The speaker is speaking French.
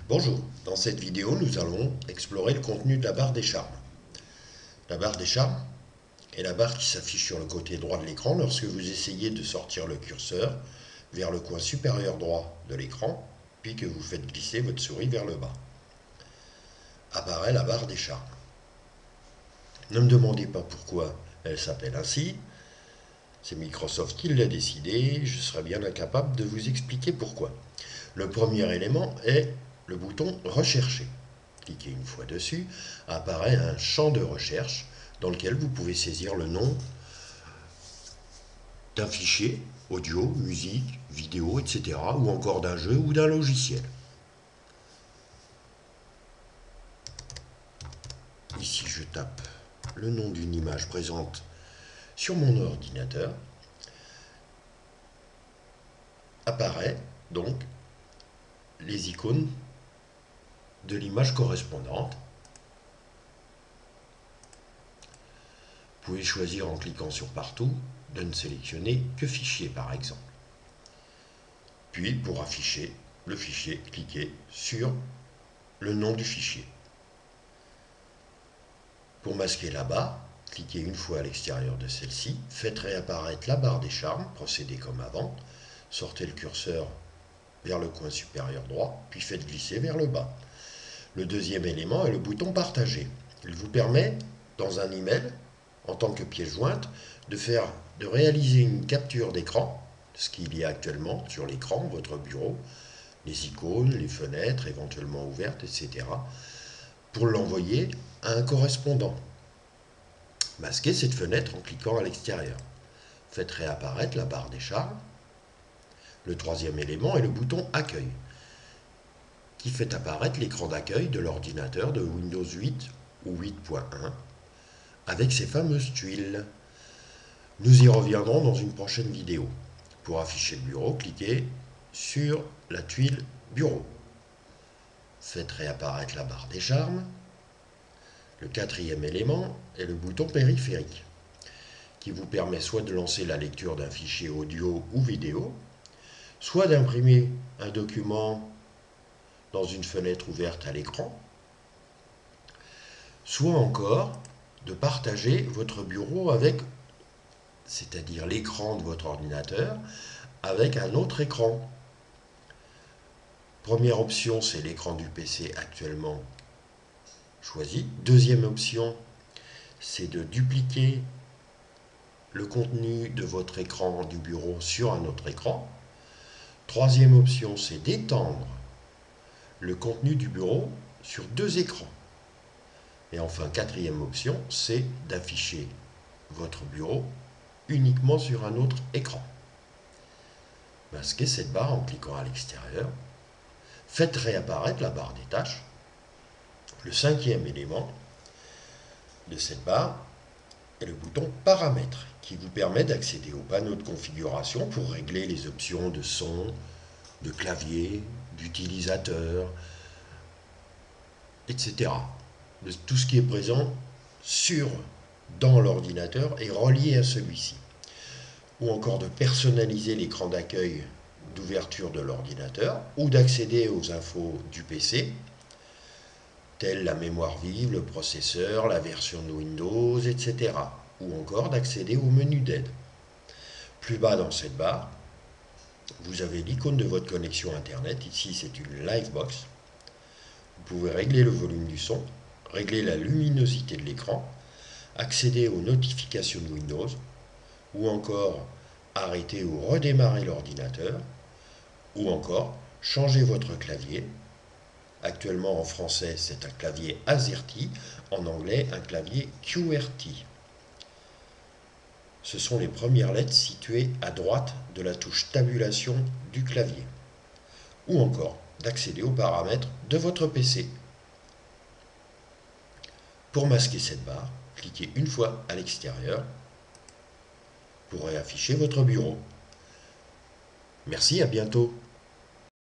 Bonjour, dans cette vidéo nous allons explorer le contenu de la barre des charmes. La barre des charmes est la barre qui s'affiche sur le côté droit de l'écran lorsque vous essayez de sortir le curseur vers le coin supérieur droit de l'écran, puis que vous faites glisser votre souris vers le bas. Apparaît la barre des charmes. Ne me demandez pas pourquoi elle s'appelle ainsi, c'est Microsoft qui l'a décidé, je serais bien incapable de vous expliquer pourquoi. Le premier élément est le bouton Rechercher. Cliquez une fois dessus, apparaît un champ de recherche dans lequel vous pouvez saisir le nom d'un fichier, audio, musique, vidéo, etc. ou encore d'un jeu ou d'un logiciel. Ici, je tape le nom d'une image présente sur mon ordinateur. Apparaît donc les icônes de l'image correspondante. Vous pouvez choisir en cliquant sur partout de ne sélectionner que fichier par exemple. Puis pour afficher le fichier, cliquez sur le nom du fichier. Pour masquer la barre, cliquez une fois à l'extérieur de celle-ci, faites réapparaître la barre des charmes, procédez comme avant, sortez le curseur vers le coin supérieur droit, puis faites glisser vers le bas. Le deuxième élément est le bouton Partager. Il vous permet, dans un email, en tant que pièce jointe, de réaliser une capture d'écran, ce qu'il y a actuellement sur l'écran, votre bureau, les icônes, les fenêtres éventuellement ouvertes, etc., pour l'envoyer à un correspondant. Masquez cette fenêtre en cliquant à l'extérieur. Faites réapparaître la barre des charmes. Le troisième élément est le bouton Accueil, qui fait apparaître l'écran d'accueil de l'ordinateur de Windows 8 ou 8.1 avec ces fameuses tuiles. Nous y reviendrons dans une prochaine vidéo. Pour afficher le bureau, cliquez sur la tuile Bureau. Faites réapparaître la barre des charmes. Le quatrième élément est le bouton Périphérique, qui vous permet soit de lancer la lecture d'un fichier audio ou vidéo, soit d'imprimer un document dans une fenêtre ouverte à l'écran, soit encore de partager votre bureau avec, c'est-à-dire l'écran de votre ordinateur, avec un autre écran. Première option, c'est l'écran du PC actuellement choisi. Deuxième option, c'est de dupliquer le contenu de votre écran du bureau sur un autre écran. Troisième option, c'est d'étendre le contenu du bureau sur deux écrans. Et enfin, quatrième option, c'est d'afficher votre bureau uniquement sur un autre écran. Masquez cette barre en cliquant à l'extérieur. Faites réapparaître la barre des tâches. Le cinquième élément de cette barre est le bouton Paramètres, qui vous permet d'accéder au panneau de configuration pour régler les options de son, de clavier, d'utilisateur, etc. De tout ce qui est présent dans l'ordinateur et relié à celui-ci. Ou encore de personnaliser l'écran d'accueil d'ouverture de l'ordinateur ou d'accéder aux infos du PC, telles la mémoire vive, le processeur, la version de Windows, etc. Ou encore d'accéder au menu d'aide. Plus bas dans cette barre, vous avez l'icône de votre connexion Internet. Ici, c'est une Livebox. Vous pouvez régler le volume du son, régler la luminosité de l'écran, accéder aux notifications de Windows, ou encore arrêter ou redémarrer l'ordinateur, ou encore changer votre clavier. Actuellement en français, c'est un clavier AZERTY, en anglais un clavier QWERTY. Ce sont les premières lettres situées à droite de la touche tabulation du clavier. Ou encore d'accéder aux paramètres de votre PC. Pour masquer cette barre, cliquez une fois à l'extérieur pour réafficher votre bureau. Merci, à bientôt.